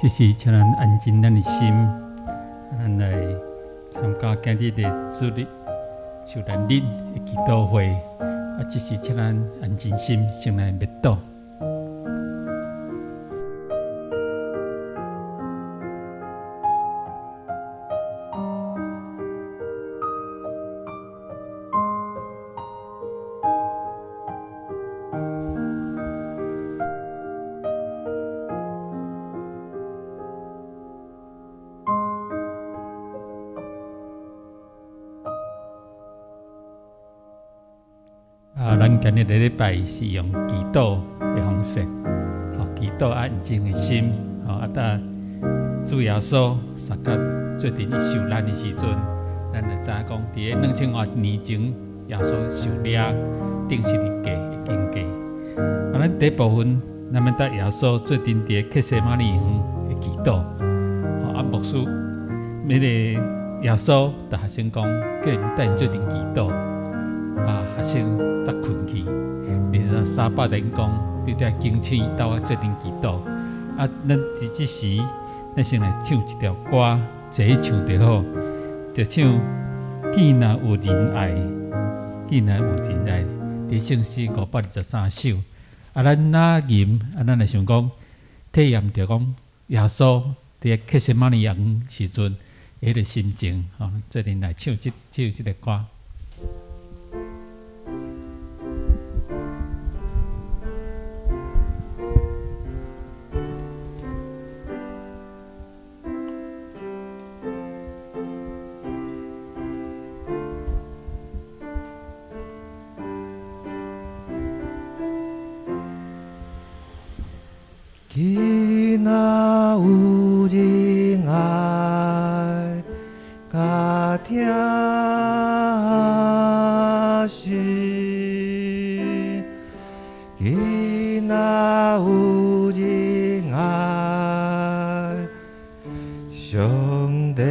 这是请咱安静咱的心，咱来参加今日的主日受难日的祈祷会。这是请咱安静心，先来默祷。咱今日的礼拜是用祈祷的方式，祈祷安静的心，主耶稣三甲做阵伊受难的时阵，咱就知讲，伫个2000多年前，耶稣受掠定十字架的经过。咱第一部分，咱要带耶稣做阵伫克西马尼园的祈祷。牧师，那个耶稣对学生讲，叫因带因做阵祈祷。学生则困去。2300人讲，你得坚持到我做阵祈祷。咱伫即时，咱先来唱一条歌，坐唱就好，就唱《既然有人爱》，既然有人爱，伫圣诗523首。咱哪吟，咱来想讲，体验着讲耶稣伫克西马尼园时阵，迄个心情，做阵来唱即个歌。既然有人爱，甲疼心；既然有人爱，上帝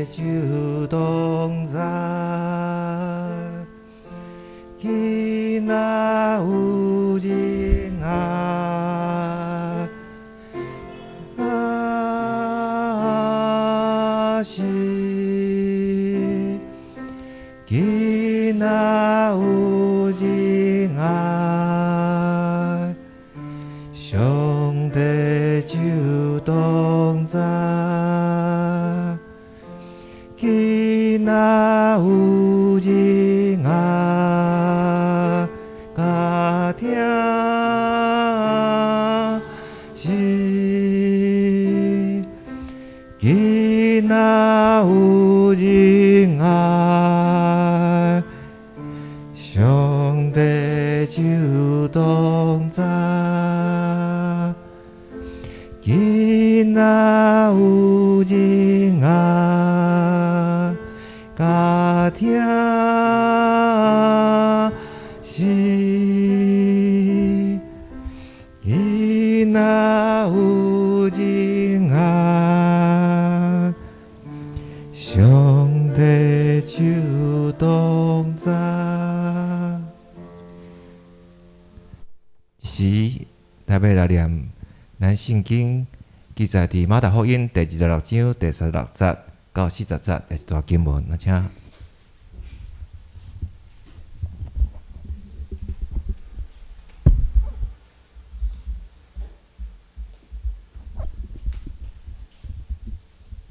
就同在；既然有人爱，既然有人爱，上帝就同在；既然有人爱，甲疼心；既然有人爱，上帝就同在；既然有人爱，甲疼心；既然有人爱，上帝就同在。是台北来念咱圣经记载伫马太福音第26章第36节到40节的一段经文，请。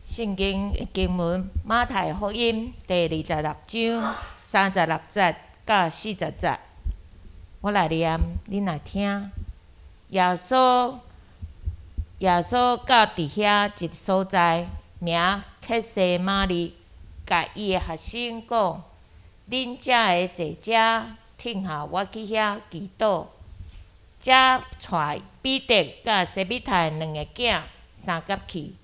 圣经的经文，马太福音第26章36节到40节，我来念，恁来听。耶稣到伫遐一所在，名克西马尼，甲伊的学生讲：恁遮会坐遮，听下我去遐祈祷。则带彼得甲西庇太两个囝相甲去。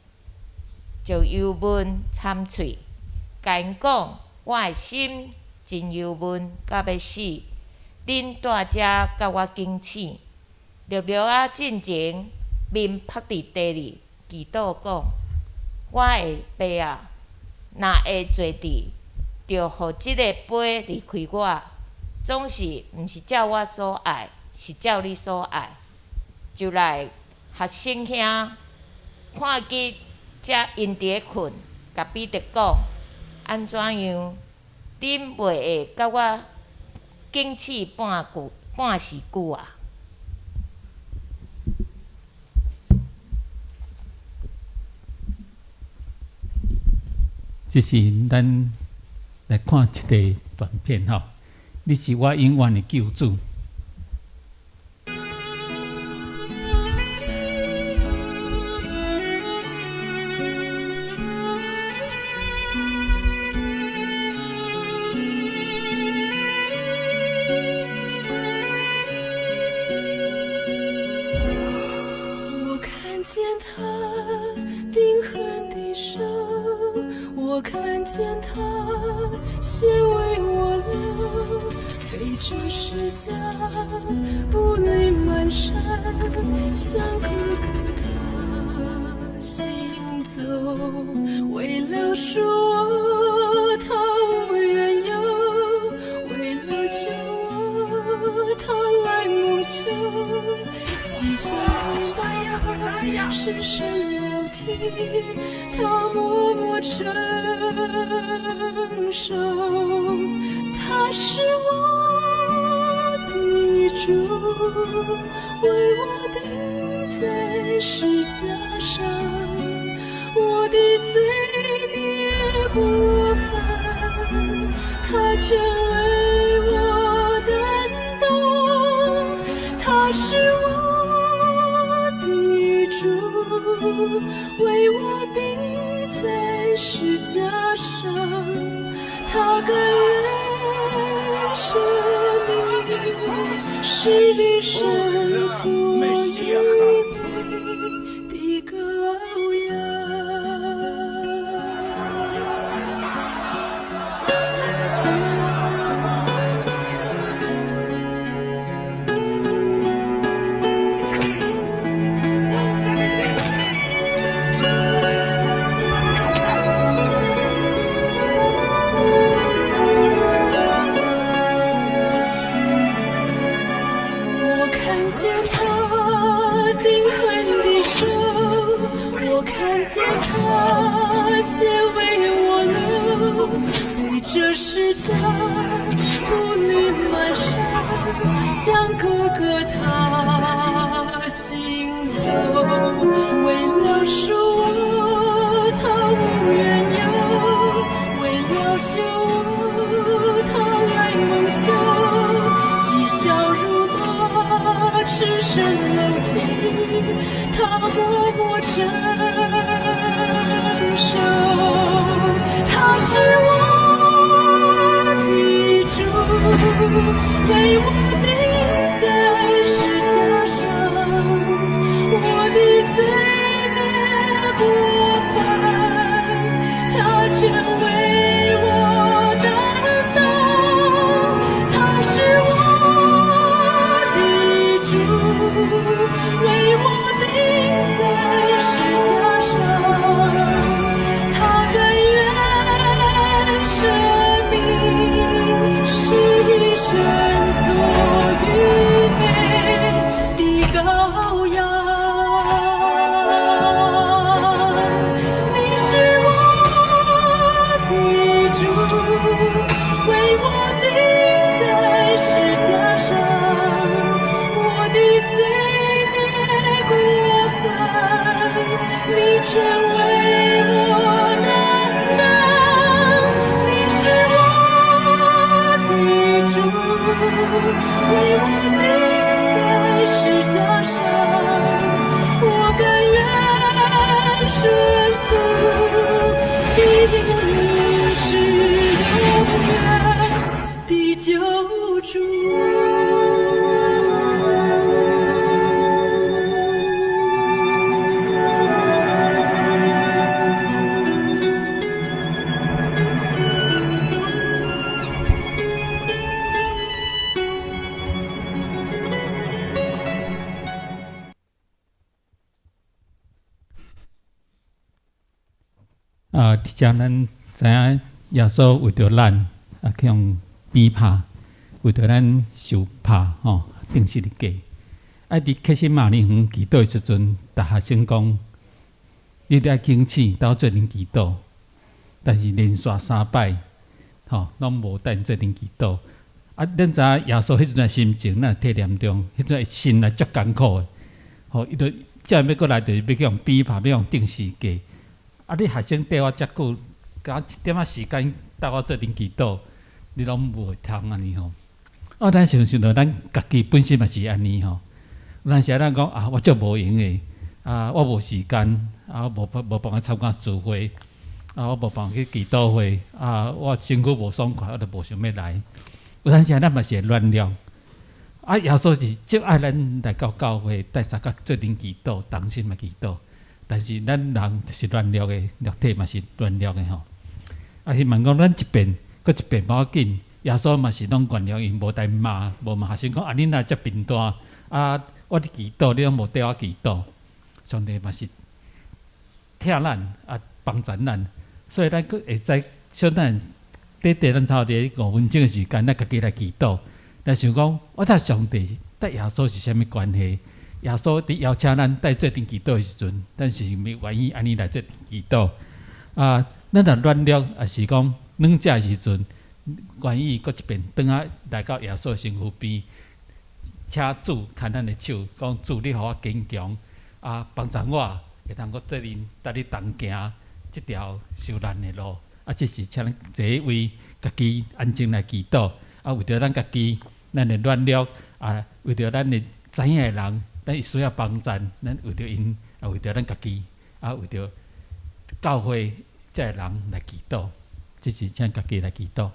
就忧闷惨喙，甲因讲：我的心真忧闷，到要死。恁住遮甲我警醒。略仔进前，面趴伫地里，祈祷讲：我的爸啊，若会做伫，就互即个杯离开我，总是毋是照我所爱，是照你所爱。就来学生兄看见才因伫咧困，甲彼得讲：安怎样？恁袂会甲我警醒半时久啊？这是咱来看一个短片吼。你是我永远的救主。我看见他钉痕的手，我看见他先为我流，背着十字架步履蹒跚，像哥哥他行走，为了赎我他无缘由，为了救我他来蒙羞，几下深深楼梯，他默默承受，他是我的主，为我钉在十架上，我的罪孽过犯，他全为我担当，他是我主为我钉在十架上，他甘愿舍命，是你神所预备的羔羊。这十架步履蹒跚，像哥哥他行走，为了赎我他无缘由，为了救我他来蒙羞，讥笑辱骂赤身楼梯，他默默承受，他是我为我钉在十架上，我的罪孽过犯，他全为我担当，他是我的主，为我钉在十架上，他甘愿舍命，是神所预备的羔羊，你是我的主，为我钉在十架上，我的罪孽过犯，你全为我担当，你是我的主，为我钉在十架上，我甘愿顺服，你是永远的救主。伫遮咱知影耶稣为着咱去用鞭拍，为着咱受拍吼，定死的价。伫克西马尼园祈祷的时阵，逐学生讲，你得坚持到做阵祈祷，但是连续3摆，拢无带做阵祈祷。咱知耶稣迄阵心情，咱体验中，迄阵心内足艰苦的。伊就才要过来，就是要去用鞭拍，要用定时计。你学生缀我遮久，甲一点仔时间带我做阵祈祷，你拢无通安尼吼。咱想到咱家己本身嘛是安尼吼。有阵时咱讲我足无闲的，我无时间，无办法参加聚会，我无办法去祈祷会，我身躯无爽快，我就无想要来。有阵时咱嘛是会乱了。耶稣是足爱咱来到教会，带三角做阵祈祷，同心嘛祈祷。但是咱人是乱了的，肉体嘛是乱了的吼。希望讲咱一遍，搁一遍无要紧。耶稣嘛是拢原谅因，无代骂，无骂学生讲恁若遮贫惰，我伫祈祷，你拢无缀我祈祷。上帝嘛是疼咱，帮助咱，所以咱佫会使小咱伫咱操伫5分钟的时间，咱家己来祈祷。但想讲，我甲上帝、甲耶稣是啥物关系？耶稣伫邀请咱带做阵祈祷的时阵，咱是毋是愿意安尼来做祈祷？咱若乱了，也是讲软食的时阵，愿意搁一遍转来到耶稣身躯边，请主牵咱的手，讲主你互我坚强，帮助我，会通搁带你同行即条受难的路。这是请咱坐位，家己安静来祈祷。为着咱家己，咱的软弱，为着咱的知影的人，咱需要帮助，咱为着因，为着咱家己，为着教会这人来祈祷。这是请家己来祈祷。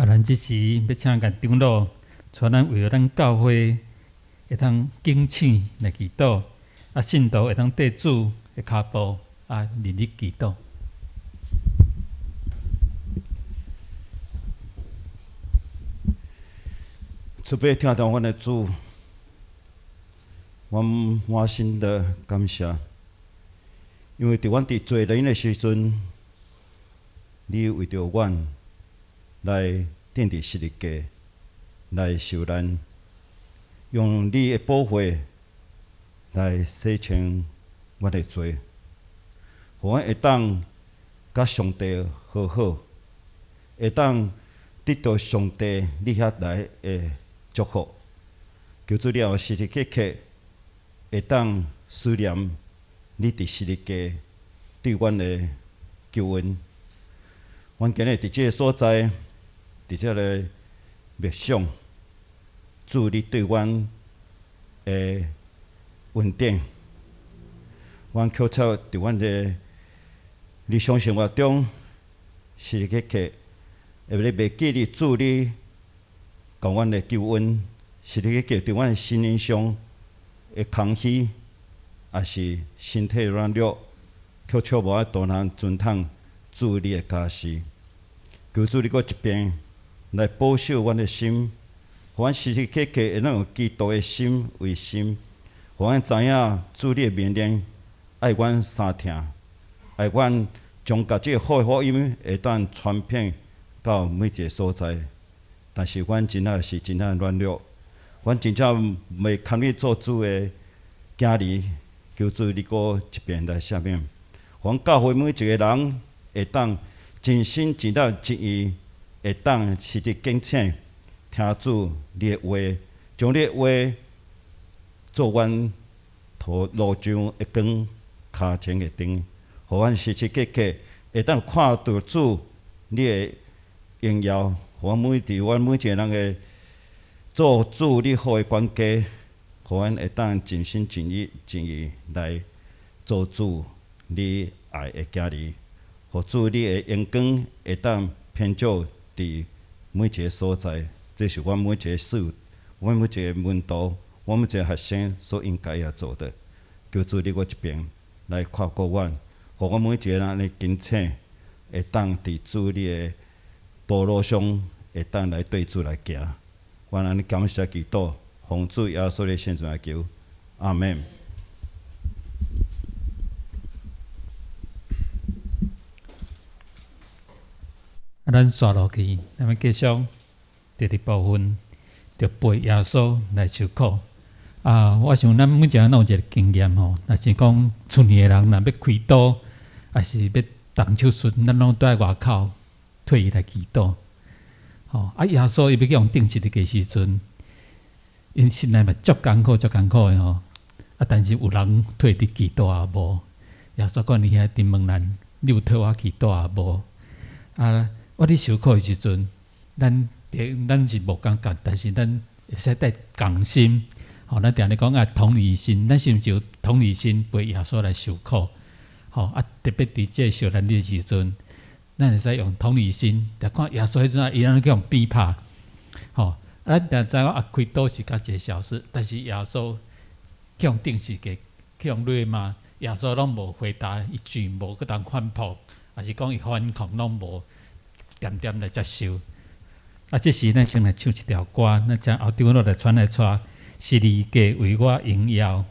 咱即时要请甲长老带咱为了咱教会会通敬请来祈祷，信徒会通缀主的脚步日日祈祷。慈悲听到阮的主，阮满心的感谢，因为伫阮伫做人的时阵，你为着阮来定伫十字架来受难，用你的宝血来洗清阮的罪，互阮会当甲上帝和好，会当得到上帝你遐来的祝福。求主了时时刻刻会当思念你伫十字架对阮的救恩。阮今日伫即个所在，伫即个默想，主你对阮的恩典，阮口操伫阮的日常生活中，时时刻刻会咧铭记你主你甲阮的救恩，时时刻刻伫阮的心灵上的空虚，也是身体软弱，口操无爱多人尊重主你的家事。求主你搁一遍来保守阮的心，互阮时时刻刻会能用基督的心为心，互阮知影主你的命令爱阮三听，爱阮将甲即个好的福音会当传遍到每一个所在。但是阮真正是真正软弱，阮真正袂堪你做主的囝儿。求主你搁一遍来赦免，互阮教会每一个人会当真心真意真意，会当时时敬请听主你的话，将你的话做阮途路上的光，脚前的灯，互阮时时刻刻会当看到主你的荣耀，互阮每一个人的做主你好的管家，互阮会当真心真意真意来做主你爱的囝儿。互主你的阳光会当偏照伫每一个所在，这是阮每一个阮每一个门徒，阮每一个学生所应该要做的。求主你搁一遍来看顾阮，互阮每一个人的警醒会当伫主你的道路上会当来对主来行。阮安尼感谢祈祷，奉主耶稣的圣名来求，阿门。咱刷落去，咱要继续第二部分，就陪耶稣来受苦。我想咱每一个人有一个经验吼，若是讲厝里的人若要开刀，还是要动手术，咱拢在外口替伊来祈祷。耶稣伊要去用钉十字架时阵，因心内嘛足艰苦的吼。但是有人替伊祈祷也无。耶稣讲：“你遐伫问咱，你有替我祈祷也无？”我伫受苦的时阵，咱是无感觉，但是咱会使带共心。咱定咧讲同理心，咱是毋是有同理心陪耶稣来受苦？特别伫即个受难的时阵，咱会使用同理心，来看耶稣迄阵伊安尼去用逼拍。咱定知影开刀是甲一个小事，但是耶稣去用钉十字架，去用瑞嘛，耶稣拢无回答一句，无去当反驳，还是讲伊反抗拢无。点点来接受，这时咱先来唱一条歌，咱将后长老来传来带，十字架为我荣耀。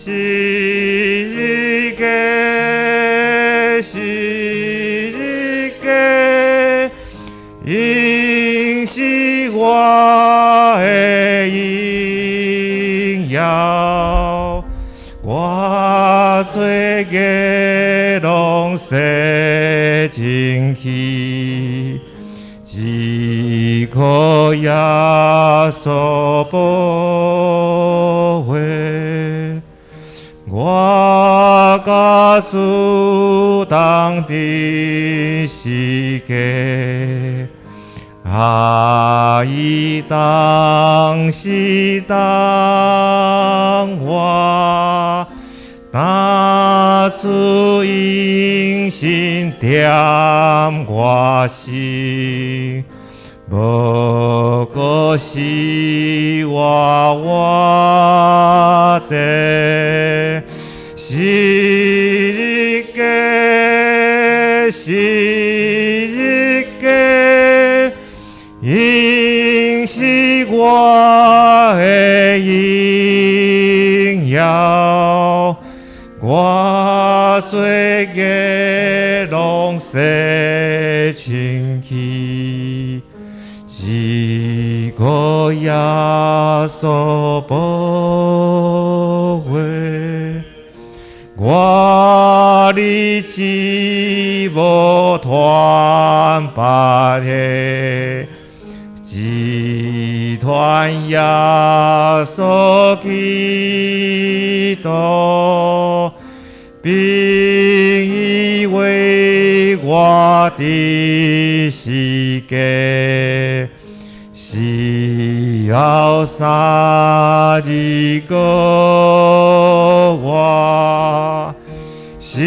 是个，是个，因是我的荣耀，我罪孽拢洗净去。只可耶稣宝血，我甲主同伫世界，伊当时当我。那主因心点我心，无过是我的是个，是个，因是我的荣耀。我罪孽拢洗清去，只可耶稣宝血，我立志无团白的，只团耶稣基督。并以为我的世界，是要杀一个我，是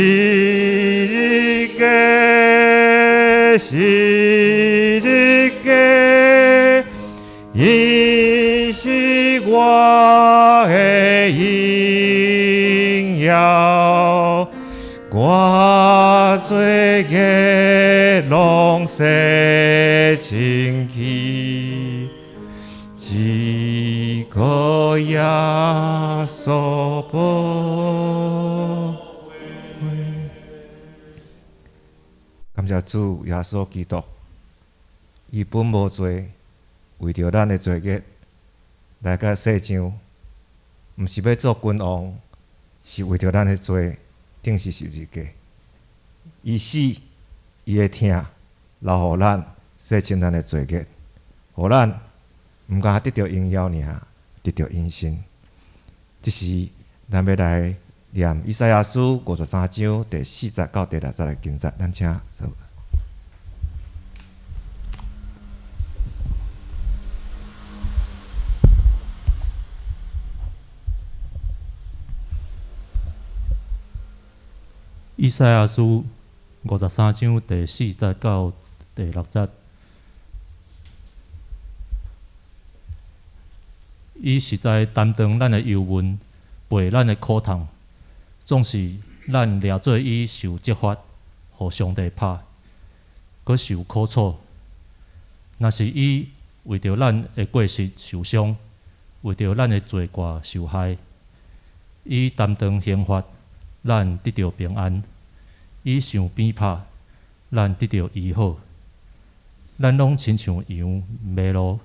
个，是个，因是我的荣耀。我罪孽拢洗清去，只可耶稣宝血。感谢主耶稣基督，伊本无罪，为着咱的罪孽来到世上，毋是要做君王，是为着咱的罪。定是十字架，伊死，伊的疼，留互咱洗清咱的罪孽，互咱毋敢得到荣耀尔，得到永生。这是咱要来念以赛亚书53章第4节到第6节的经节，咱请做。以赛亚书53章第4节到第6节，伊实在担当咱的忧闷，背咱的苦痛，总是咱掠做伊受责罚，互上帝拍，佮受苦楚。若是伊为着咱的过失受伤，为着咱的罪过受害，伊担当刑罚。咱得到平安，伊受鞭拍，咱得到医好。咱拢亲像羊迷路，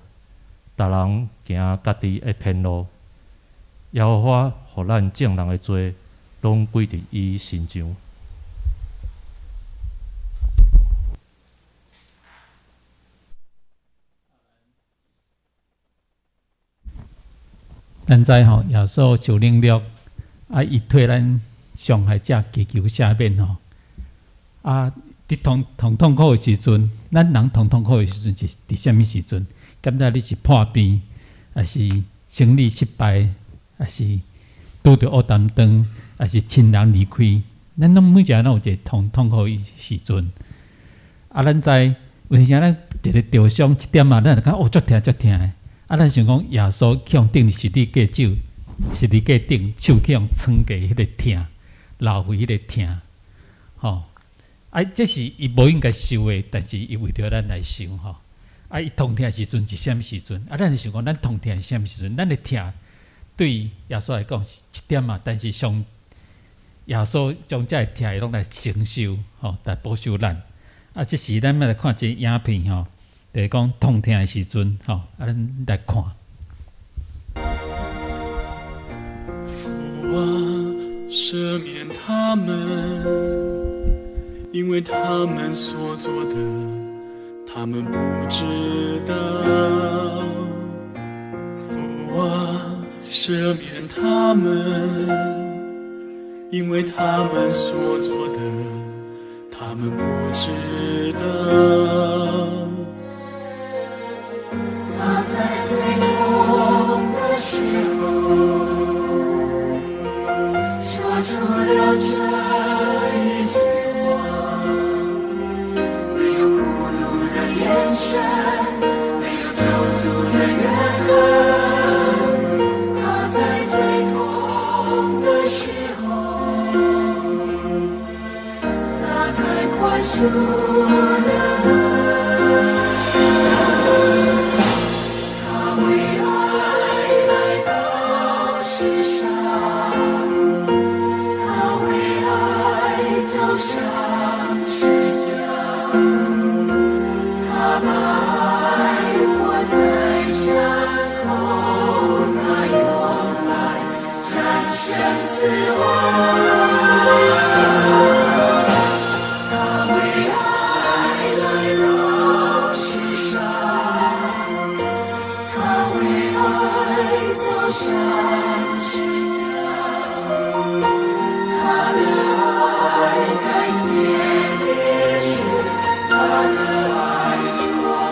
逐人行家己的偏路。耶和华互咱正人的罪，拢归伫伊身上。咱知吼，耶稣受凌辱，伊替咱伤害者祈求赦免吼。伫痛苦的时阵，咱人痛苦的时阵是伫什么时阵？敢若你是破病，还是生理失败，还是拄着恶担当，还是亲人离开？咱拢每一个人有一个痛苦的时阵。咱知有时咱一个受伤一点咱就讲足疼足疼的。咱想讲耶稣去用顶十字架手，十字架顶手去用撑过迄个疼，流血迄个疼，吼。这是伊无应该受的，但是伊为着咱来受吼。伊痛疼的时阵是啥物时阵？咱就想讲，咱痛疼是啥物时阵？咱的疼对耶稣来讲是一点啊，但是耶稣将这个听拢来承受，来保守咱。啊，即时咱要来看一个影片就是讲痛听的时阵，咱来看。父啊，赦免他们，因为他们所做的，他们不知道。父啊，赦免他们，因为他们所做的，他们不知道。他在最痛的时候，说出了这一句话，没有孤独的眼神，没有咒诅的怨恨。他在最痛的时候，打开宽恕的门。死亡，他为爱来到世上，他为爱走上十字架，他的爱改写历史，他的爱重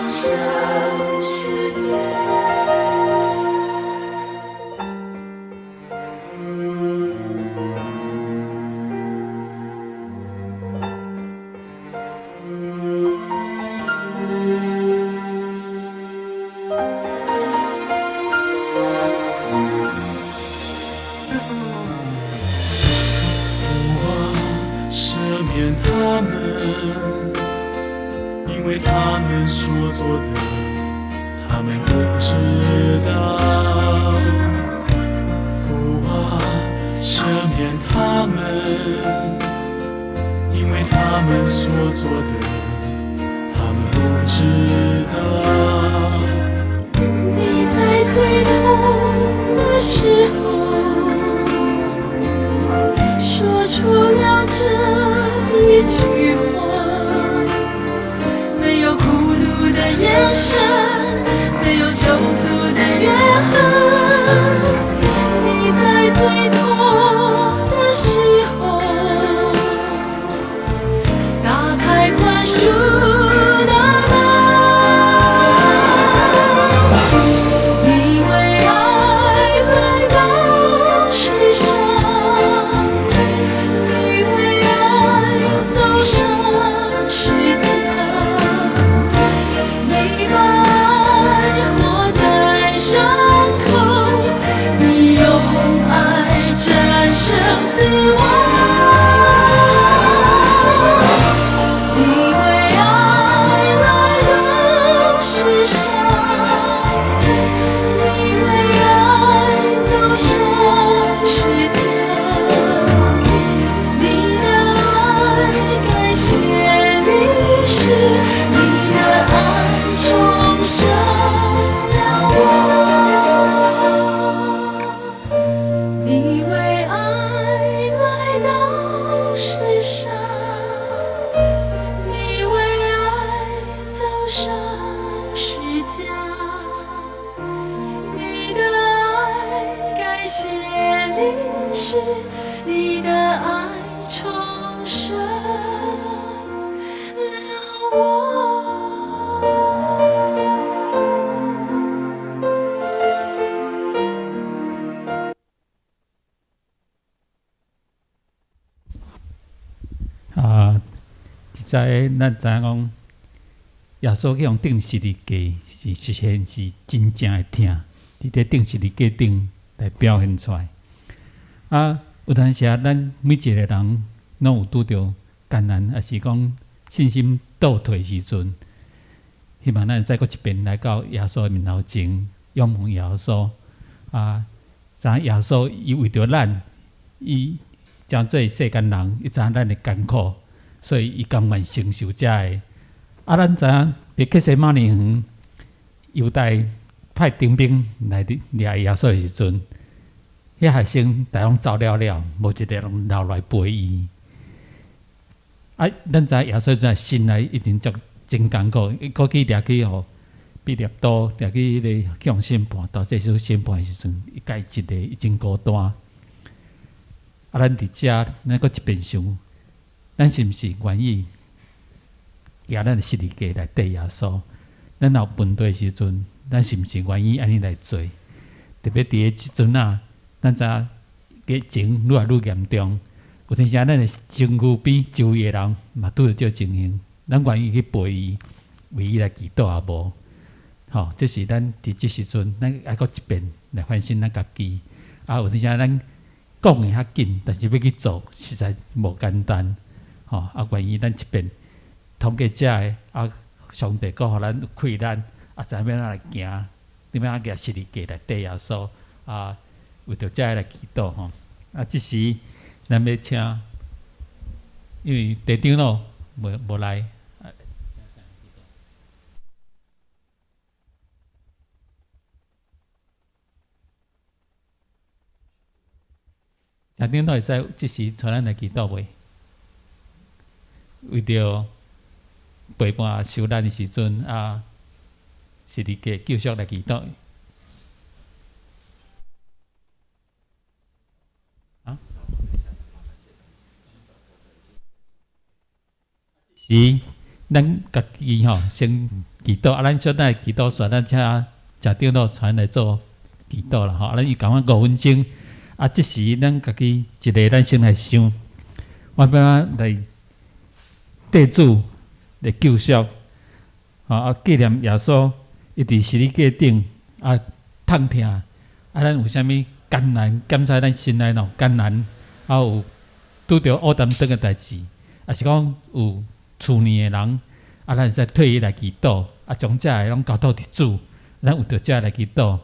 生世界。他们，因为他们所做的，他们不知道。父啊，赦免他们，因为他们所做的，他们不知道。你在最痛的时候，说出了这一句话，没有孤独的眼神，没有咒诅的怨恨。你在最痛的时候，打开宽恕的门。你为爱来到世上，你为爱走上十字架，你把爱活在伤口，你用爱战胜死亡。你为爱来到世上，你为爱走上十字架，你的爱改写历史，你的爱重生了我。你为爱来到世上，你为爱走上十字架，你的爱改写历史，你的爱重生了我。在咱知影讲，耶稣去用钉十字架是实现是真正的听，伫咧钉十字架顶来表现出来。有当时咱每一个人拢有拄着艰难，也是讲信心倒退时阵，希望咱再搁一遍来到耶稣的面头前，仰望耶稣知耶稣伊为着咱，伊将做世间人，伊知影咱的艰苦，所以伊甘愿承受遮个。咱知影伫克西马尼园，犹太派丁兵来掠耶稣的时阵，遐学生大拢走了了，无一个人留来陪伊。咱知耶稣在心内一定真艰苦，伊过去掠去互毕业刀，掠去迄个向审判，到这首审判的时阵，伊家一个伊真孤单。咱伫遮，咱搁一遍想，咱是毋是愿意行咱的十字架来跟耶稣？咱有问题的时阵，咱是毋是愿意安尼来做？特别伫个即阵啊，咱知疫情愈来愈严重，有阵时咱的身躯边周围的人嘛拄着这情形，咱愿意去陪伊，为伊来祈祷也无？吼，这是咱伫即时阵，咱还搁一遍来反省咱家己。有阵时咱讲的较紧，但是要去做，实在无简单。愿意咱一遍通过遮个上帝搁互咱有气力，知影要来行，点样举十字架来跟耶稣为着遮个来祈祷吼。即时咱要请，因为地长老无来。地长老会使即时带咱来祈祷袂？为着陪伴受难的时阵十字架继续来祈祷。是咱家己先祈祷，咱小等祈祷煞，咱请长老传来做祈祷啦咱伊讲5分钟。即时咱家己一个，咱先来想，我要来地主来救赎，纪念耶稣，伊伫十字架顶痛疼，咱有啥物艰难？检查咱心内咯艰难，有拄着乌担当的代志，是讲有厝念的人，咱会使替伊来祈祷，将遮个拢交托伫主，咱有着遮来祈祷。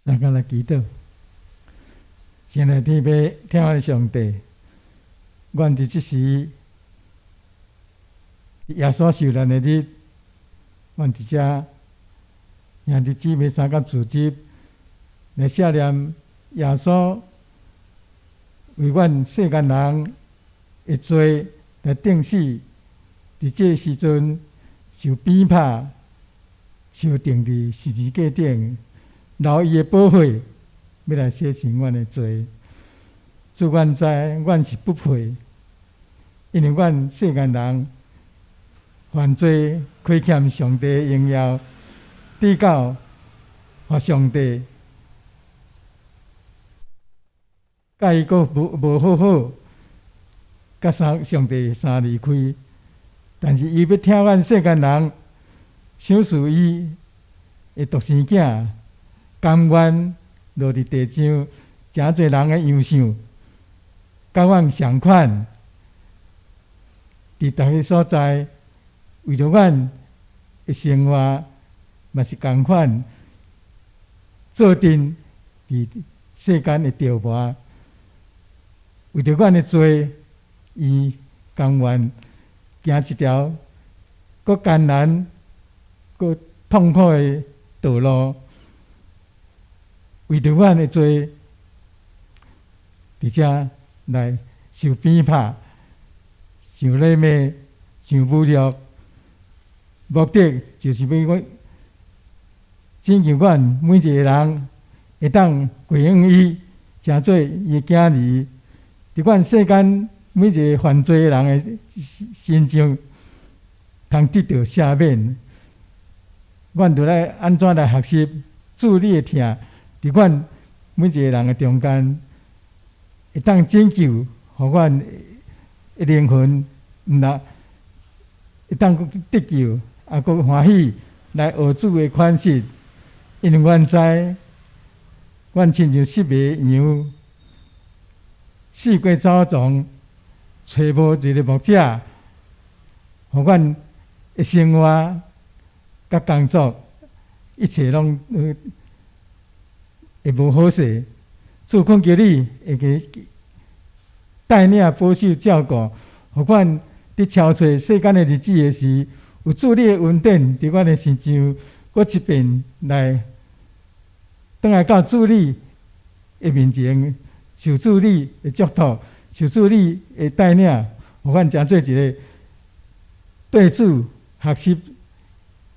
三甲来祈祷。亲爱的天父天父上帝，愿伫即时耶稣受难的日，阮伫遮兄弟姊妹三甲组织来写念耶稣为阮世间人的罪来定死，伫这时阵受鞭拍、受钉伫十字架顶，留伊的宝血要来洗清阮的罪。主阮知，阮是不配，因为阮世间人犯罪，亏欠上帝的荣耀，抵到互上帝，甲伊阁无好好，甲上帝相离开。但是伊要听阮世间人想事伊的独生囝，甘愿落伫地上，诚侪人的样相，甲阮相款，伫逐个所在，为着阮的生活，嘛是共款，做阵伫世间的条跋，为着阮的罪，伊甘愿行一条搁艰难、搁痛苦的道路，为着阮的罪，伫遮来受鞭拍、受勒骂、受侮辱，目的就是要我拯救阮每一个人会当归向伊，成做伊的囝儿，伫阮世间每一个犯罪的人的心中，通得到赦免。阮着来安怎来学习主你的疼，伫阮每一个人的中间，会当拯救，互阮的灵魂毋若会当得救，也阁欢喜来学主的款式，因为阮知，阮亲像失迷羊，四过走丛，找无一个牧者，互阮的生活甲工作，一切拢会无好势。主恳求你会给带领、保守、照顾，互阮伫超找世间的日子的时，有主你的恩典伫阮的身上，搁一遍来转来到主你的面前，受主你的祝福，受主你的带领，互阮诚做一个对主学习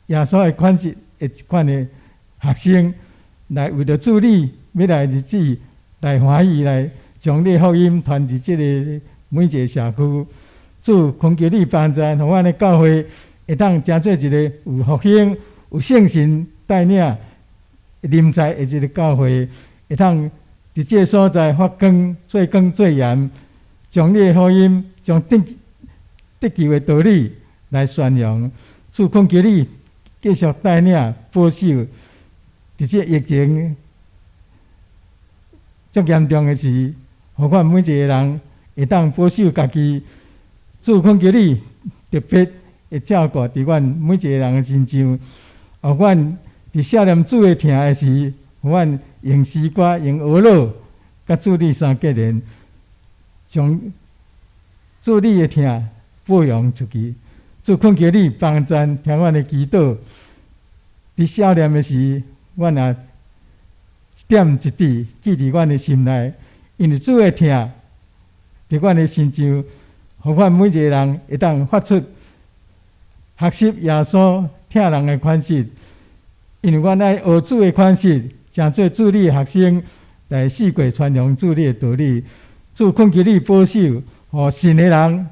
耶稣的款式的一款的学生，来为着主你要来日子来欢喜，来将你的福音传伫这个每一个社区。主恳求你帮助，互阮的教会会当诚做一个有复兴、有圣神带领、临在的一个教会，会当伫这个所在发光、做光、做盐，将你的福音、将得救的道理来宣扬。主恳求你继续带领、保守，伫这疫情足严重的时，互阮每一个人会当保守家己。主恳求你特别会照顾伫阮每一个人的身上，互阮伫写念主的疼的时，互阮用诗歌、用学乐，甲主你相结连，将主你的疼播扬出去。主恳求你帮助听阮的祈祷，伫写念的时，阮也一点一滴记伫阮的心内，因为主的疼伫阮的身上。互阮每一个人会当发出学习耶稣疼人的款式，因为阮爱学主的款式，诚做主你的学生来四界传扬主你的道理。主恳求你保守，互信的人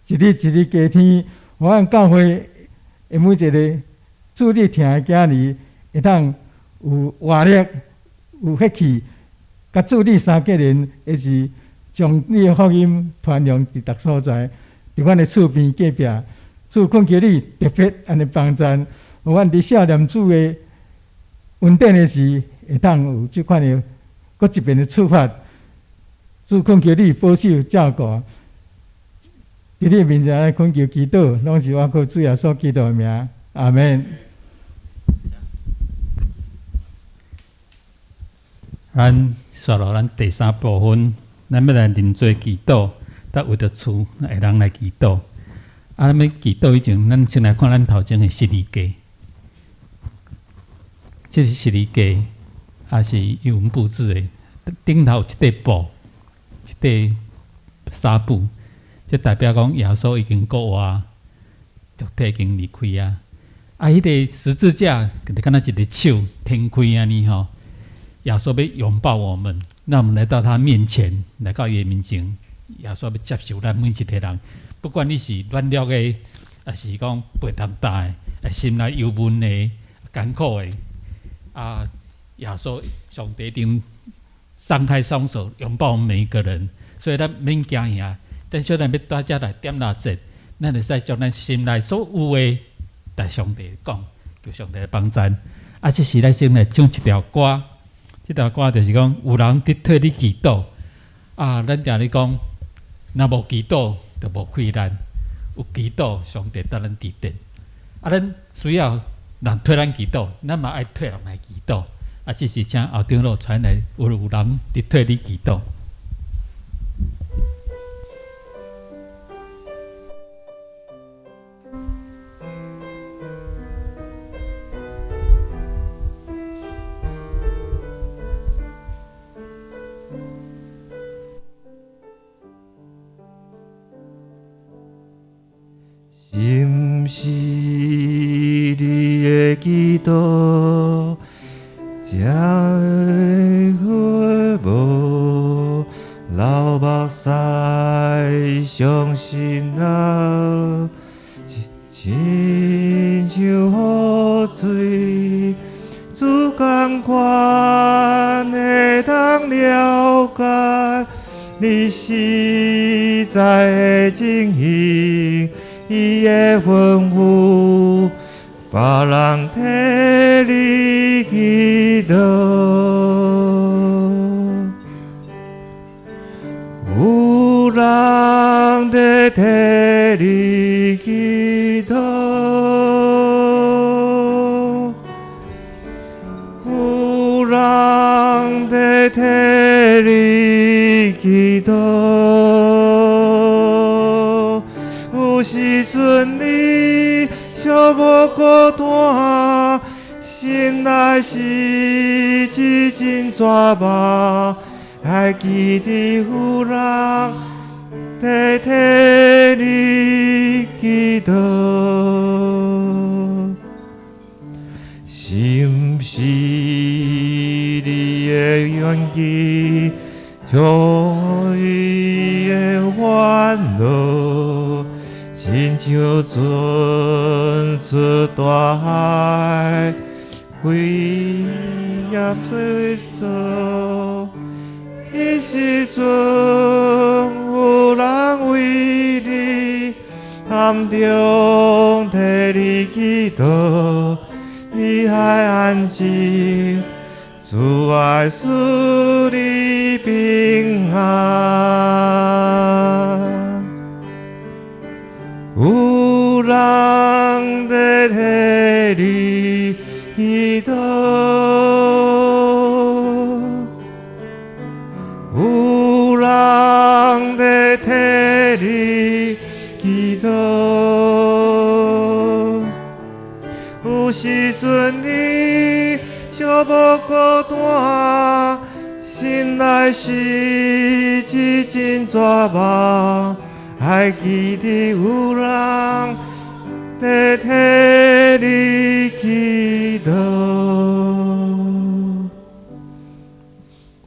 一日一日加添，互阮教会的每一个主你疼的囝儿会当有活力、有血气，甲主你相结连，的是。将你的福音传扬伫逐所在，伫阮的厝边隔壁。主恳求你特别安尼帮助，互阮伫写念主的恩典的时，会当有即款的搁一遍的出发。主恳求你保守照顾，伫你面前来恳求祈祷，拢是我靠主耶稣基督的名，阿门。咱刷落咱第3部分，咱要来认罪祈祷，才为着厝会人来祈祷。咱要祈祷以前，咱先来看咱头前的十字架。这是十字架，也是英文布置的。顶头有一块布，一块纱布，这代表讲耶稣已经过活，肉体已经离开啊。迄个十字架就敢若一个手天开安尼吼。耶稣要拥抱我们，那我们来到他面前，来到伊的面前，耶稣要接受咱每一个人，不管你是软弱的，还是讲背担大的，心内忧闷的、艰苦的，耶稣上帝定张开双手拥抱我们每一个人，所以咱免惊吓。但小咱要大家来点蜡烛，咱就使将咱心内所有的，来上帝讲，求上帝帮咱。这时咱先来唱一条歌。这条歌就是讲，有人伫替你祈祷咱定咧讲，若无祈祷就无困难，有祈祷，上帝得咱指点。咱需要人替咱祈祷，咱嘛爱替人来祈祷。这时请后长老传来，有人伫替你祈祷。心是你的祈祷，才会无流目屎，伤心啊，亲像雨水，主同款会当了解你实在的情形。伊的吩咐，别人替你祈祷，有人在替你祈祷，有人在替你祈祷。有时阵你寂无孤单，心内是一阵绝望，还记得有人在替你祈祷，心是你的愿意，将伊的烦恼。亲像船出大海，飞入水中。迄时阵有人为你暗中替你祈祷，你还安心，主爱使你平安。有人在替你祈祷，有人在替你祈祷。有时阵你寂无孤单，心内是一阵绝望。还记得有人在替你祈祷，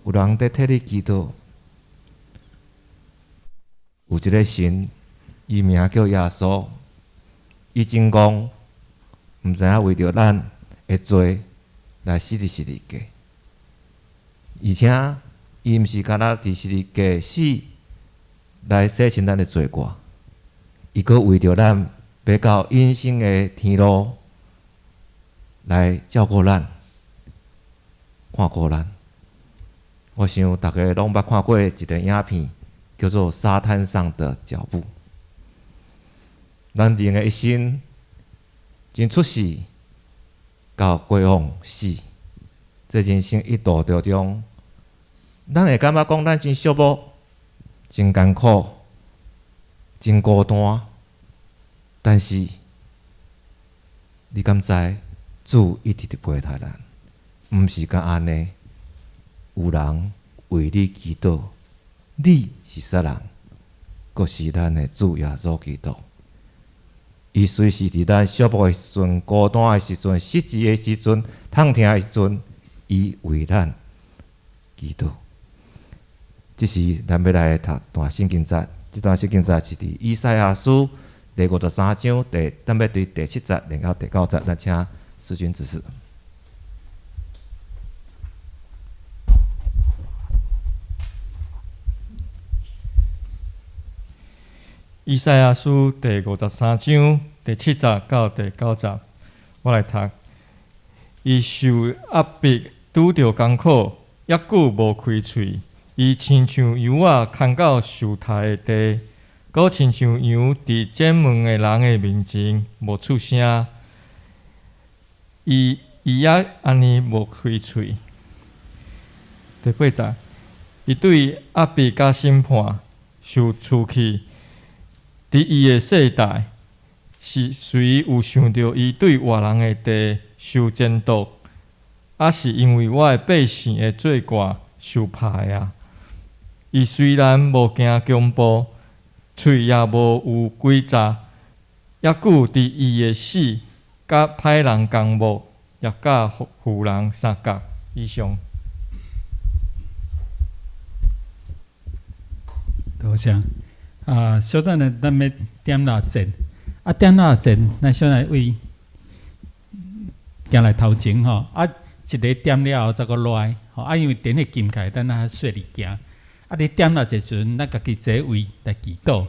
有人在替你祈祷。有一个神，伊名叫耶稣，伊真讲，毋知影为着咱的罪来死伫十字架，而且伊毋是干那伫十字架死。来洗清咱的罪过，伊阁为着咱要到永生的天路来照顾咱、看顾咱。我想大家拢捌看过一个影片，叫做《沙滩上的脚步》。咱人的一生，真出世到过往死，这人生一途当中，咱会感觉讲咱真寂寞、真艰苦、真孤单，但是你敢知主一直伫陪他咱，毋是甲安尼，有人为你祈祷，你是啥人？阁是咱的主耶稣基督。伊随时伫咱寂寞的时阵、孤单的时阵、失志的时阵、痛痛的时阵，伊为咱祈祷。这是咱要来读段圣经节，这段圣经节是伫以赛亚书第53章咱要对第7节连到第9节，咱请师君指示。以赛亚书第53章第7节到第9节，我来读。伊受压迫，拄着艰苦，抑久无开喙。伊亲像羊仔牵到受杀的地，搁亲像羊伫检问的人的面前无出声。伊也安尼无开喙。第8节，伊对压迫甲审判受处去。伫伊的世代，是随有想到伊对外人的地受监督，还是因为我的百姓的罪过受害啊？伊虽然无惊恐怖，喙也无有诡诈，抑久伫伊的死，甲歹人共睦，也甲富人相隔。以上。多谢。小等下，咱要点蜡烛。点蜡烛，咱先来为行来头前吼。一个点了后，再个落来。因为点迄金开，等咱细里行。你点蜡烛时阵，咱家己坐位来祈祷。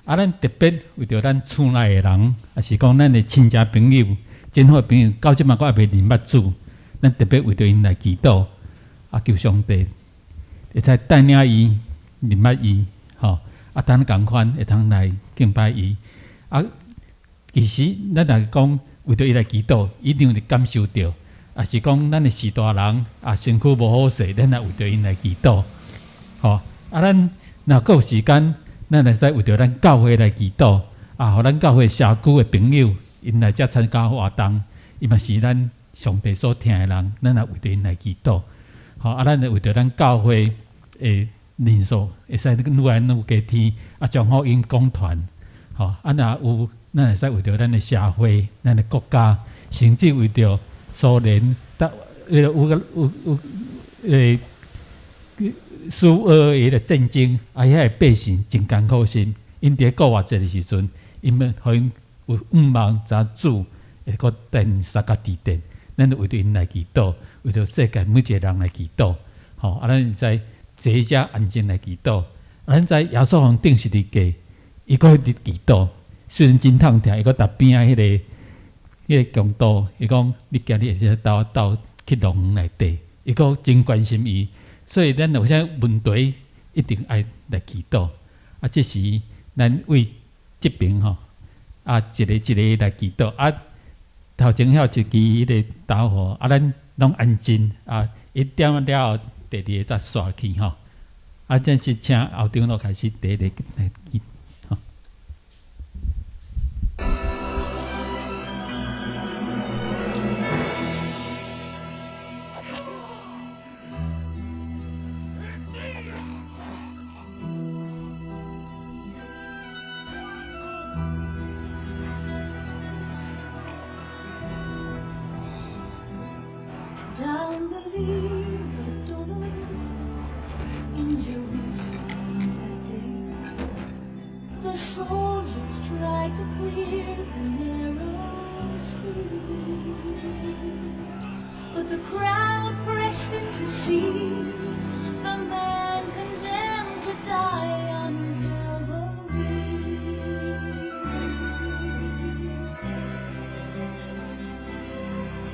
咱特别为着咱厝内的人，也是讲咱的亲戚朋友、真好的朋友，到即马我也未认捌主，咱特别为着因来祈祷。求上帝会使带领伊认捌伊，吼。咱共款会通来敬拜伊。其实咱若讲为着伊来祈祷，一定是感受到，也是讲咱的士大人身躯无好势，咱也为着因来祈祷。咱若够有时间，咱会使为着咱教会来祈祷，互咱教会社区的朋友，因来遮参加活动，伊嘛是咱上帝所听的人，咱也为着因来祈祷。咱就为着咱教会的人数会使愈来愈加添，将福音讲传。若有，咱会使为着咱的社会、咱的国家，甚至为着苏联，苏俄的战争，遐个百姓真艰苦心。因伫过活节的时阵，因们互因有愿望，知主会搁电三角地电，咱就为着因来祈祷，为着世界每一个人来祈祷。咱会使。坐者安静来祈祷，咱知耶稣方定时伫家，伊搁伫祈祷。虽然真痛痛，伊搁搭边仔迄个强盗，伊讲你今日会使倒去龙内底，伊搁真关心伊。所以咱有啥问题，一定爱来祈祷。这时咱为这边吼，一个一个来祈祷。头前遐一支迄个导火，咱拢安静。一点了后。第二个再刷去吼，真是请后长老开始第一个来吼。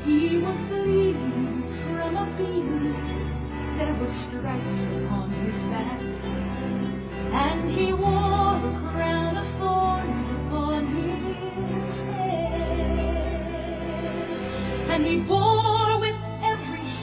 He was bleeding from a beam that was striped on his back, and he wore a crown of thorns upon his head, and he bore with every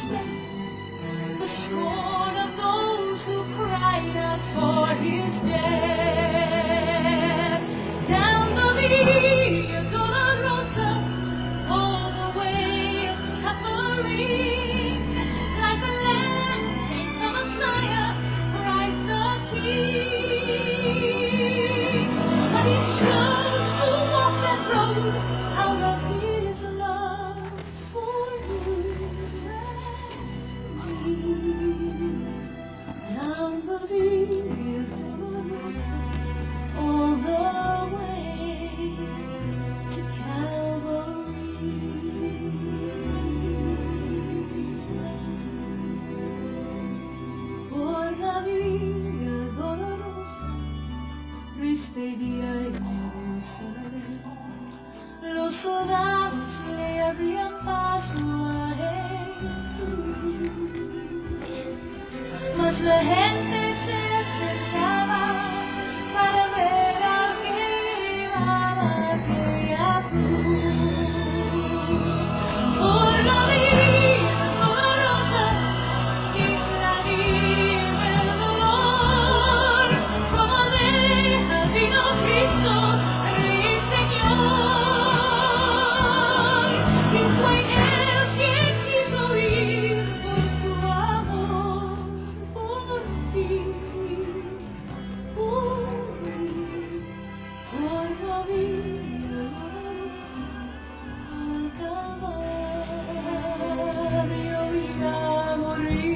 la gente se acercaba para ver a quien llevaba aquella cruz. Por la vida, por la rosa y la vida del dolor, como deja vino Cristo, Rey y Señor. Y fue Él quien quiso ir por su amor, por ti, por mí, por la vida al Calvario iba a morir.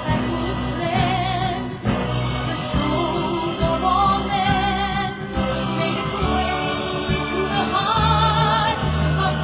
That was then the soul of all men made its way to the heart of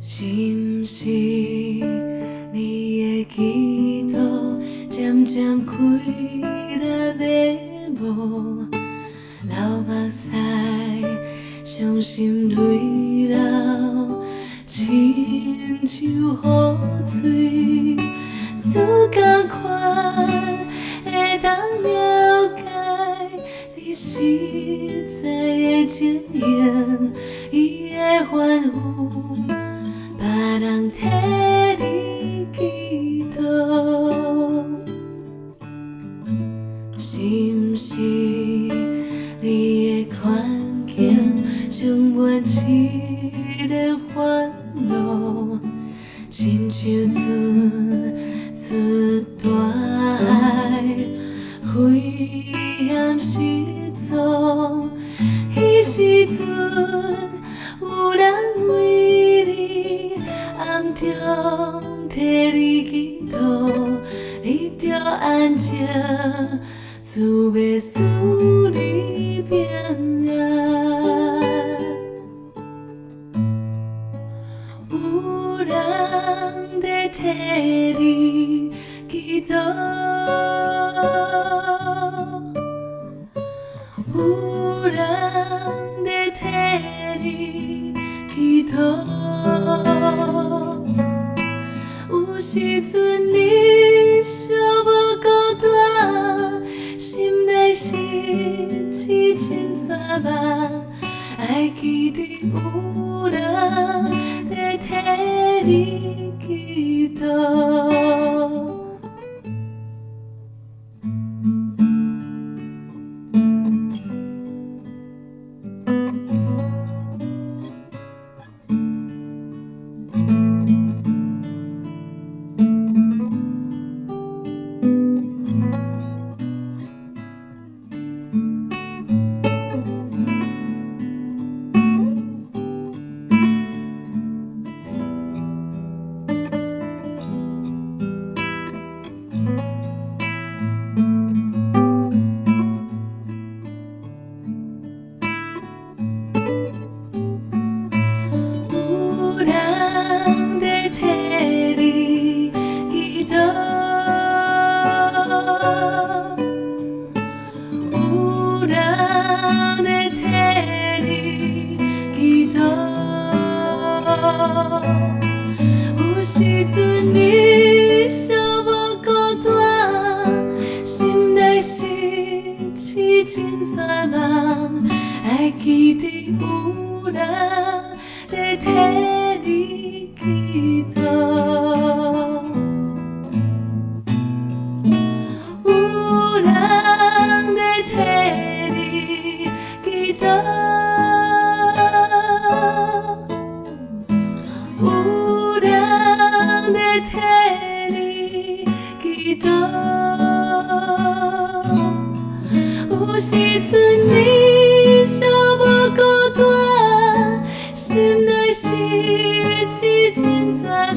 是毋是你的祈祷渐渐开了迷雾，流目屎，伤心泪流，亲像雨水，只同款会当了解你实在的情形，伊的欢呼。别人替你祈祷，是毋是你的环境充满一个烦恼，亲像出大海，危险时阵，迄时阵有人为你。暗中替你祈祷，你着安静，自袂使你平安。有人在替你祈祷，有人在替你祈祷。有时阵你寂无孤单。有人在替你祈祷。有时阵你寂无孤单，心内是痴情绝望，爱记得有人在替你祈祷，有人在替你祈祷。有人在替你祈祷，有时阵你寂无孤单，心内是痴情绝望，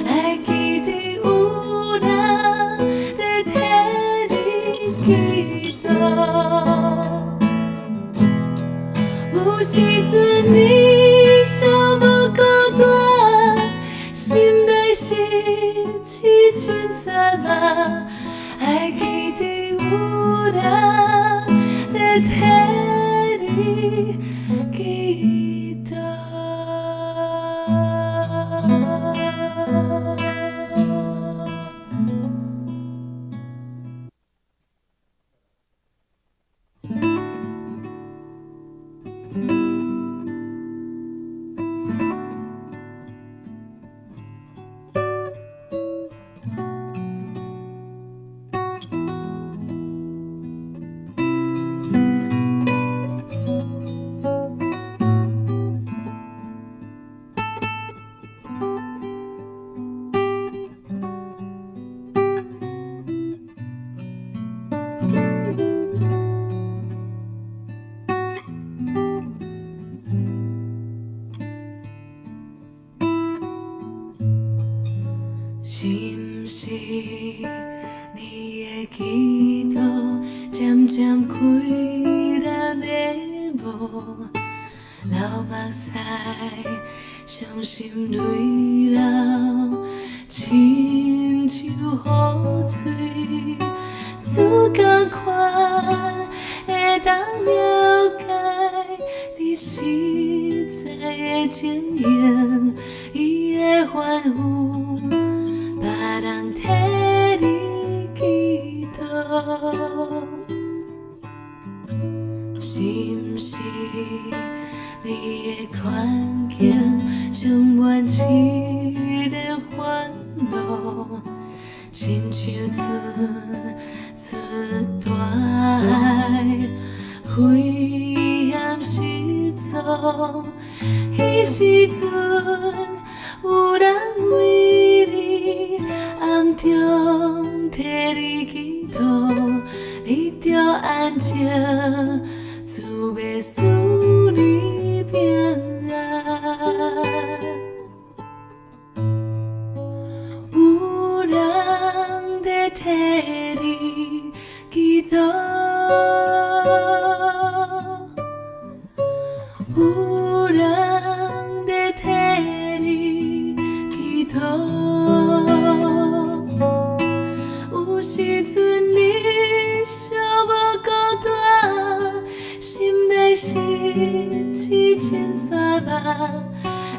爱记得有人在替你祈祷，有时阵你。心内是痴情绝望，爱记得有人在替你祈祷。是不是你的祈祷渐渐开了眉目，流目屎，伤心泪流，亲像雨水，自同款会当了解你实在的情形，伊的反复。别人替你祈祷，是不是你的环境充满痴人烦恼，亲像出大海，灰暗失踪，迄时阵有人为你暗中替你祈祷，你着安静，自要使你平安。有人在替你祈祷，有人在替你祈祷，有时阵你寂无孤单，心内是痴情绝望，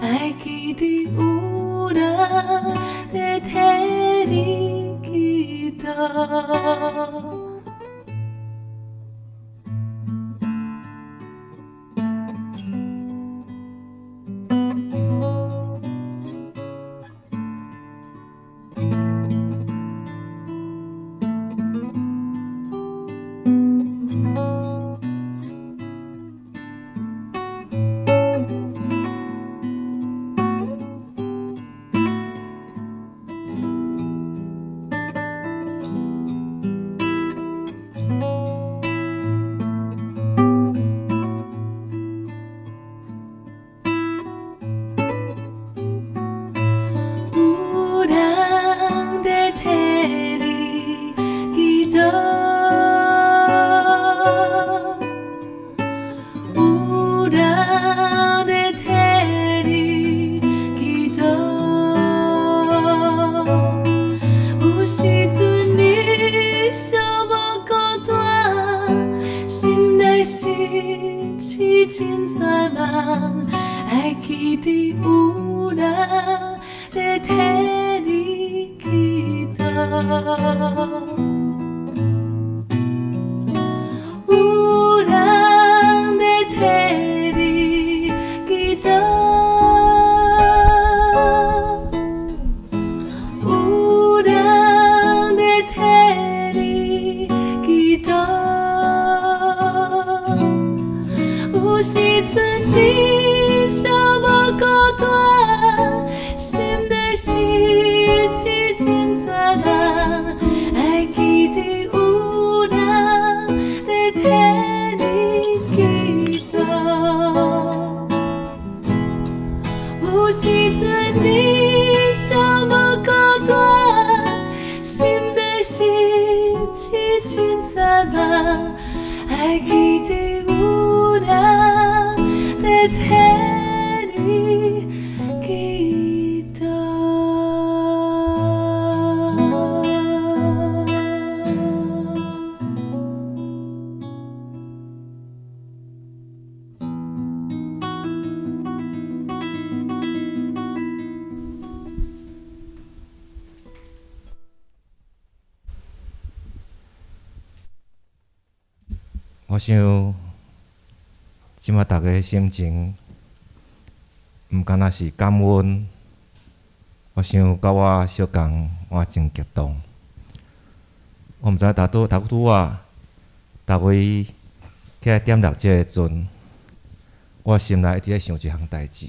爱记得有人在替你祈祷。有人在替你祈祷，有人在替你祈祷。有时阵你寂无孤单，心内是一千杂人，爱记得有人在替你祈祷。有时阵你寂无孤单，心内是一千杂人，爱记得有人在替你祈祷。我想，即马大家心情，毋敢若是感恩。我想甲我小共，我真激动。我毋知逐拄啊，逐位起来点录这个阵，我心内一直在想一项代志。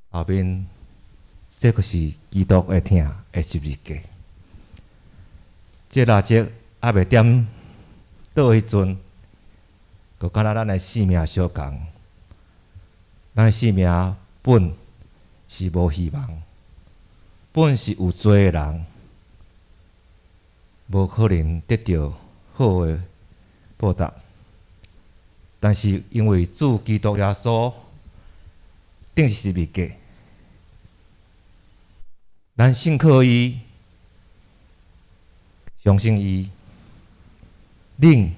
后面，这就是基督的疼的十字架。这蜡烛还袂点倒迄阵，就敢若咱的性命相共。咱的性命本是无希望，本是有罪的人，无可能得到好的报答。但是因为主基督耶稣钉十字架，咱信靠伊，相信伊。恁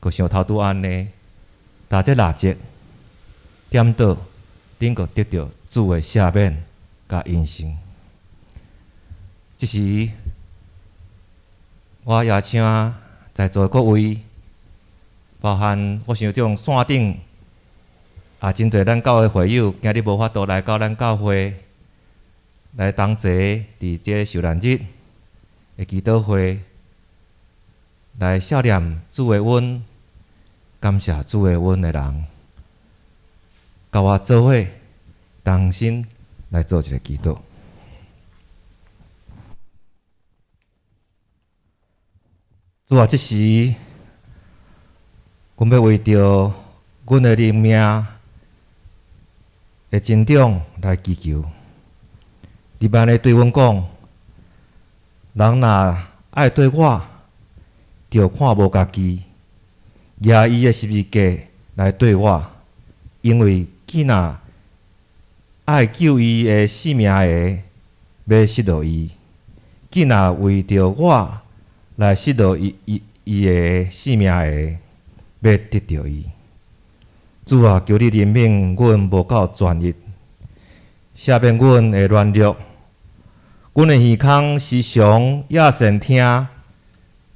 就像头拄安尼，打这蜡烛点倒，恁就得到主的赦免甲恩宠。即时，我邀请在座各位，包含我想种线顶真侪咱教会会友，今日无法度来到咱教会来同齐伫这受难日的祈祷会。来孝念主的恩，感谢主的恩的人，甲我做伙同心来做一个祈祷。主啊，即时，阮要为着阮的灵命的增长来祈求。你安尼对阮讲，人若爱对我，就看无家己，拿伊的十字架来对我，因为既若爱救伊的性命的，要失落伊；既若为着我来失落伊的性命的，要得到伊。主啊，求你怜悯阮无够专一，赦免阮的软弱，阮的耳孔时常也善听。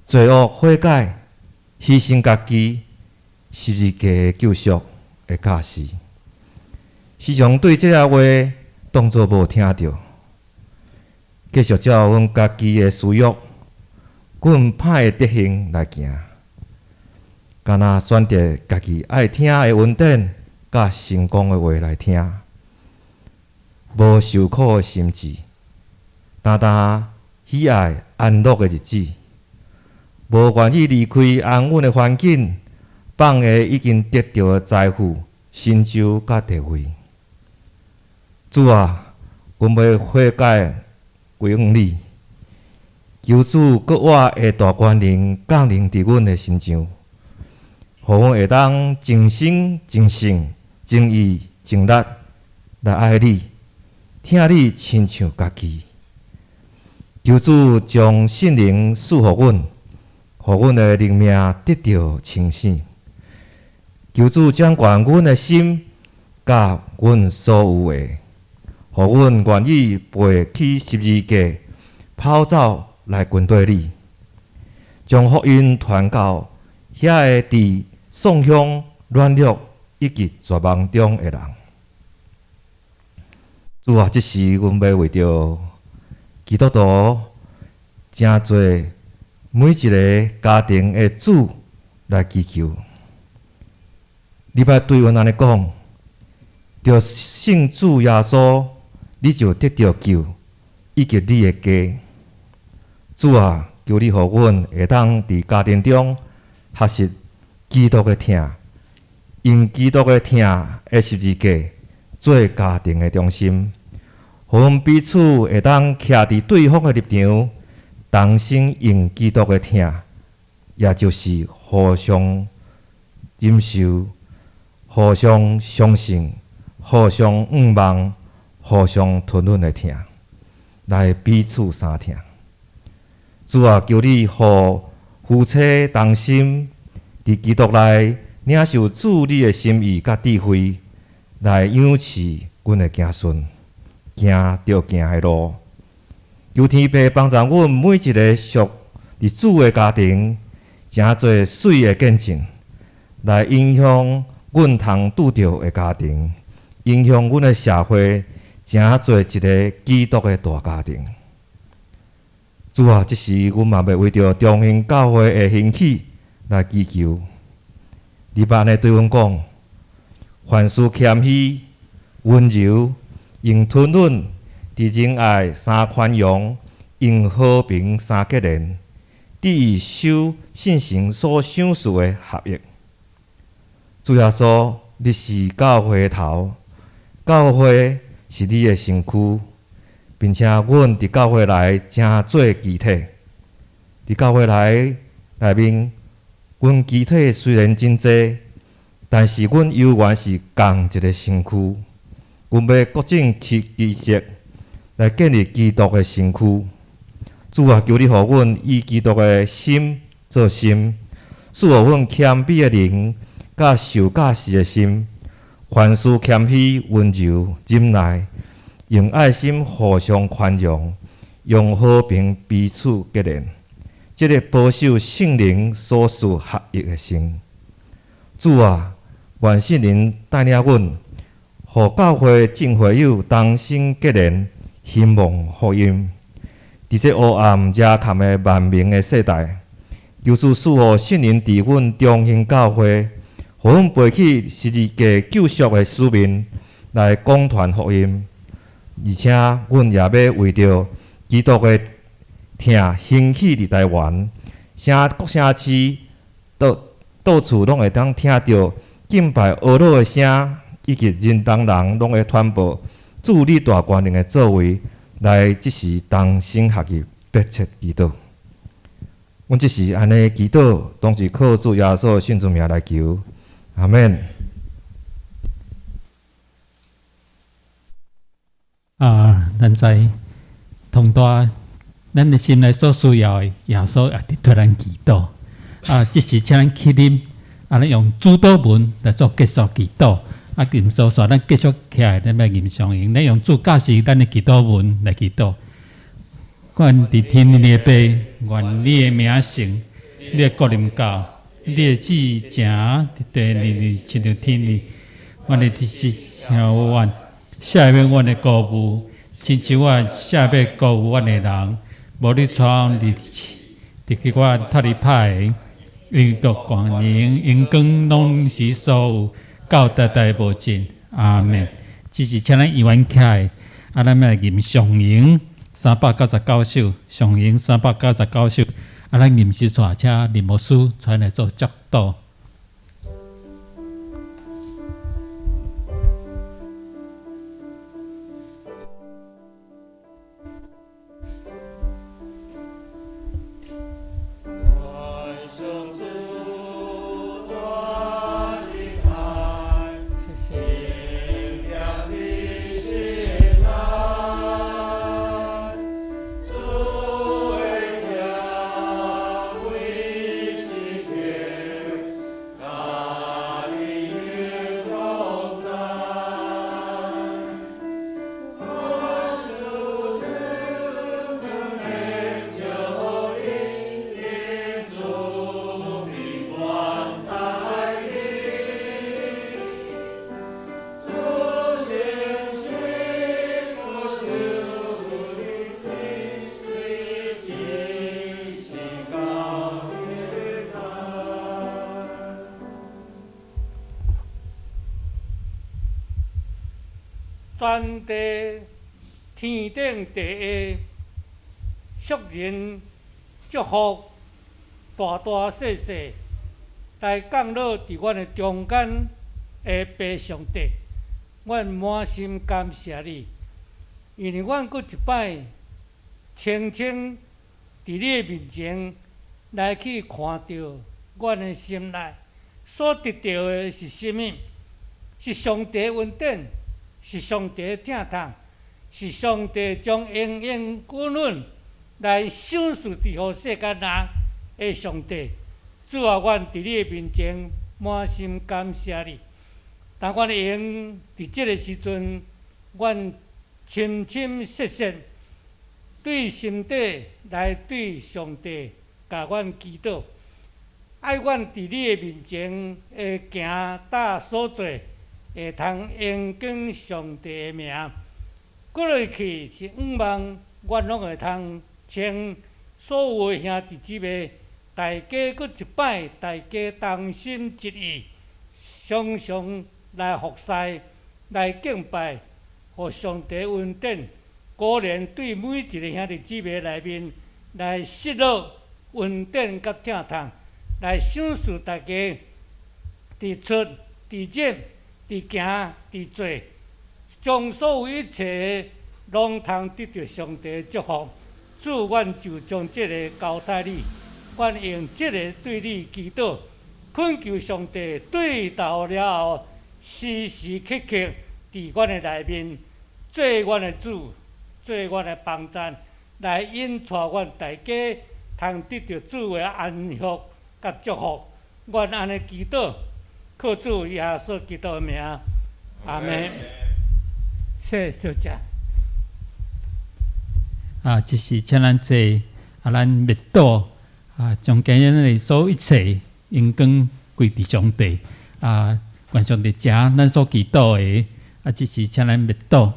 罪恶悔改，牺牲家己，十字架的救赎的假释，时常对这个话当作无听到，继续照阮家己的私欲，阮歹的德行来行，敢若选择家己爱听的稳定甲成功的话来听，无受苦的心志，单单喜爱安乐的日子。无愿意离开安稳的环境，放下已经得到的财富、成就甲地位。主啊，阮要悔改归向你，求主搁我的大权能降临伫阮的身上，互阮会当尽心、尽性、尽意、尽力来爱你，听你亲像家己。求主将圣灵赐予阮。互阮的灵命得到清醒，求主掌管阮的心，甲阮所有的，互阮愿意背起十字架，跑走来军队里，将福音传到遐个伫宋乡、软弱以及绝望中的人。主啊，即时阮要为着基督徒真侪每一个家庭的主来祈求。你捌对阮安尼讲，着信主耶稣，你就得到救，以及你的家。主啊，求你互阮会当伫家庭中学习基督的疼，用基督的疼的十字架做家庭的中心，互阮彼此会当徛伫对方的立场，同心用基督的疼，也就是互相忍受、互相相信、互相仰望、互相吞忍的疼，来彼此相疼。主啊，求你互夫妻同心，伫基督内领受主你的心意甲智慧，来养饲阮的子孙，行着行的路。求天父帮助阮每一个属伫主的家庭，真侪水的见证，来影响阮通拄着的家庭，影响阮的社会，真侪一个基督的大家庭。主啊，即时阮嘛要为着中兴教会的兴起来祈求。你捌安尼对阮讲，凡事谦虚、温柔，用吞忍、伫仁爱、三宽容，用和平、三结连，伫守信心所想事的合一。主耶稣，你是教会的头，教会是你的身躯。并且，阮伫教会内正做肢体。伫教会内面，阮肢体虽然真济，但是阮犹原是共一个身躯。阮要各种其基石，来建立基督的身躯。主啊，求你互阮以基督的心做心，使互阮谦卑的灵，甲受教士的心，凡事谦虚、温柔、忍耐。用爱心互相宽容，用和平彼此结连，这个保守圣灵所赐合一的心。主啊，愿圣灵带领阮，互教会众会友同心结连，希望福音。伫这黑暗遮坎的万民的世代，求主赐予圣灵伫阮中兴教会，互阮背起十字架救赎的使命，来广传福音。而且，阮也要为着基督的疼兴起伫台湾，各城市到处拢会当听到敬拜俄罗的声，以及人当人拢会传播主你大权能的作为，来即时同心合意，迫切祈祷。阮即时安尼祈祷，当是靠主耶稣圣主名来求，阿免。咱知同大咱的心内所需要的，耶稣也伫对咱祈祷。即时请咱起啉，咱用主祷文来做结束祈祷。吟所说，咱继续起来，咱要吟上行。咱用主教示咱的祈祷文来祈祷。愿伫天你的爸，愿你的名圣，你的国临到，你的旨意行伫地里，亲像天里。愿你天时向阮。赦免阮的过误，亲像我赦免过误阮的人，无你创日伫去我太里歹，因国光荣、因光拢是所有，到代代无尽。阿免。只是请咱议员起来，咱要来吟上行399首，上行399首，咱吟诗带请林牧师才来做教导。传递天顶地下属人祝福，大大细细来降落伫阮的中间的爸上帝，阮满心感谢你，因为阮搁一摆清清伫你的面前来去看到阮的心内所得到的是甚物？是上帝的恩典，是上帝的疼痛，是上帝将永远滚润来赏赐伫互世间人的上帝。主啊，阮伫你的面前满心感谢你。当阮用伫即个时阵，阮深深切切对心底来对上帝甲阮祈祷，爱阮伫你的面前会行搭所做，会通荣光上帝的名。过落去是望阮拢会通请所有的兄弟姊妹，大家搁一摆，大家同心一意，常常来服侍，来敬拜，互上帝恩典果然对每一个兄弟姊妹内面来失落恩典甲疼痛，来赏赐大家伫出、伫入、伫行、伫做，将所有一切拢通得到上帝的祝福。主，阮就将这个交代你，阮用这个对你祈祷，恳求上帝对到了后，时时刻刻伫阮的内面，做阮的主，做阮的帮赞，来引带阮大家，通得到主的安福甲祝福。阮安尼祈祷，靠主耶稣基督的名，阿门。谢谢大家。这是请咱坐，咱灭祷将今日的所有一切荣光归伫上帝愿上帝食咱所祈祷的这是请咱灭祷。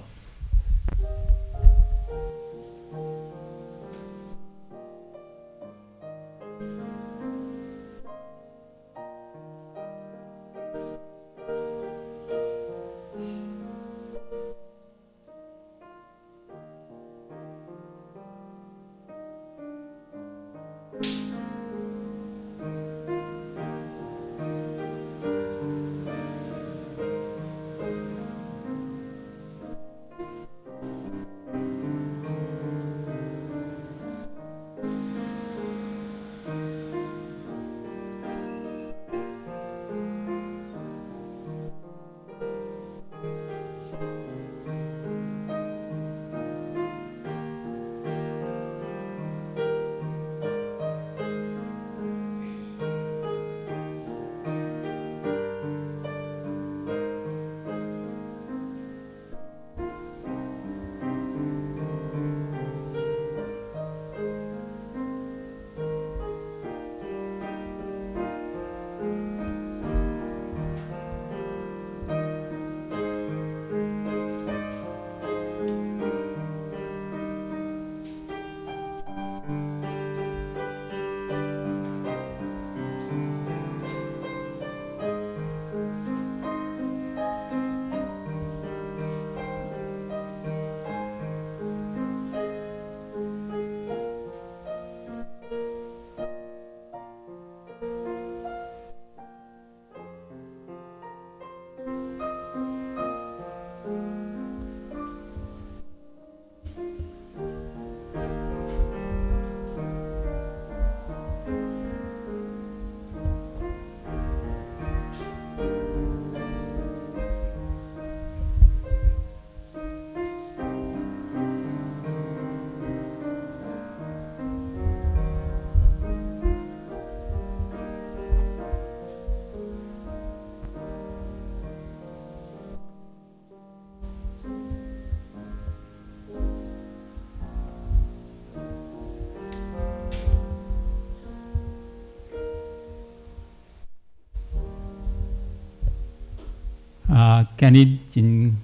今日真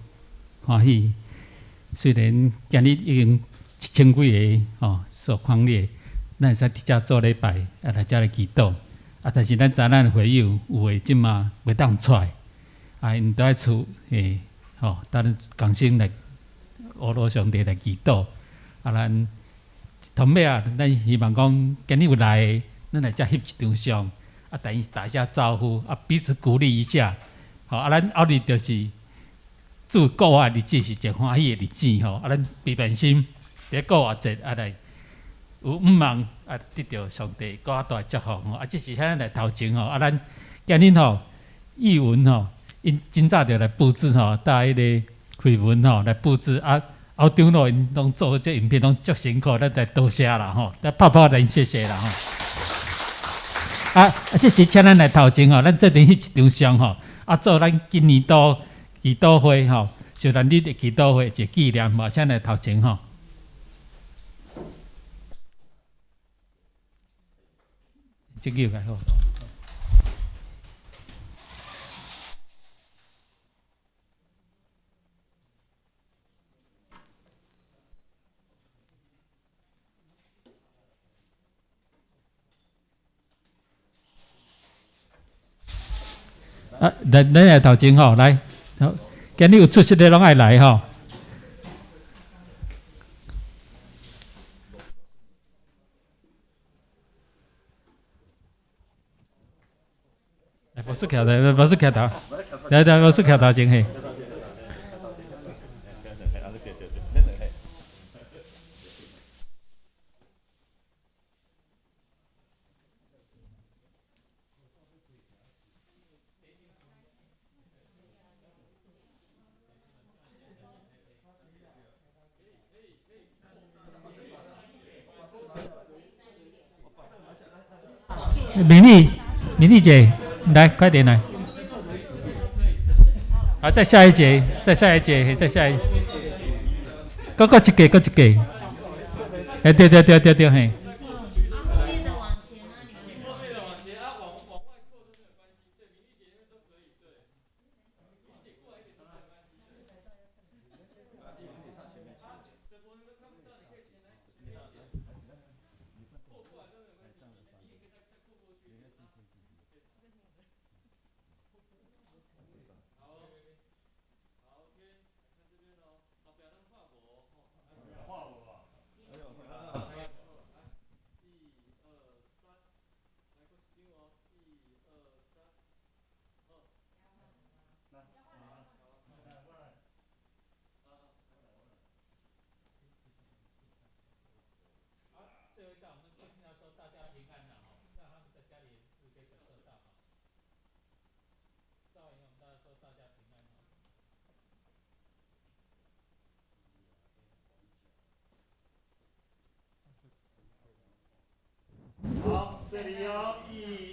欢喜，虽然今日已经1000几个所框列，咱会使伫遮做礼拜，来遮来祈祷。但是咱知咱的会友有诶，即马袂当出来，因都在厝咱共心来俄罗上帝来祈祷。咱同尾咱希望讲今日有来，咱来遮翕一张相，等于打一下招呼，彼此鼓励一下。咱后日就是祝国外日子是一欢喜的日子咱平平心，伫国外节来有毋望得到上帝更大祝福这是遐来头前咱今日译文因真早就来布置搭迄个开文来布置后中因拢做这影片拢足辛苦，咱来多谢啦咱拍拍人谢谢啦这是请咱来头前咱做阵翕一张相做咱今年度祈祷会小兰日的祈祷会一个纪念请来头前这个来好。咱来头前来，今日有出席的拢爱来来，无事徛来，无事徛头，来，无事徛头前嘿。米莉姐，来，快点来！再下一节，再下一节，再下一，各一个，各一个。对，嘿。好，这里有1、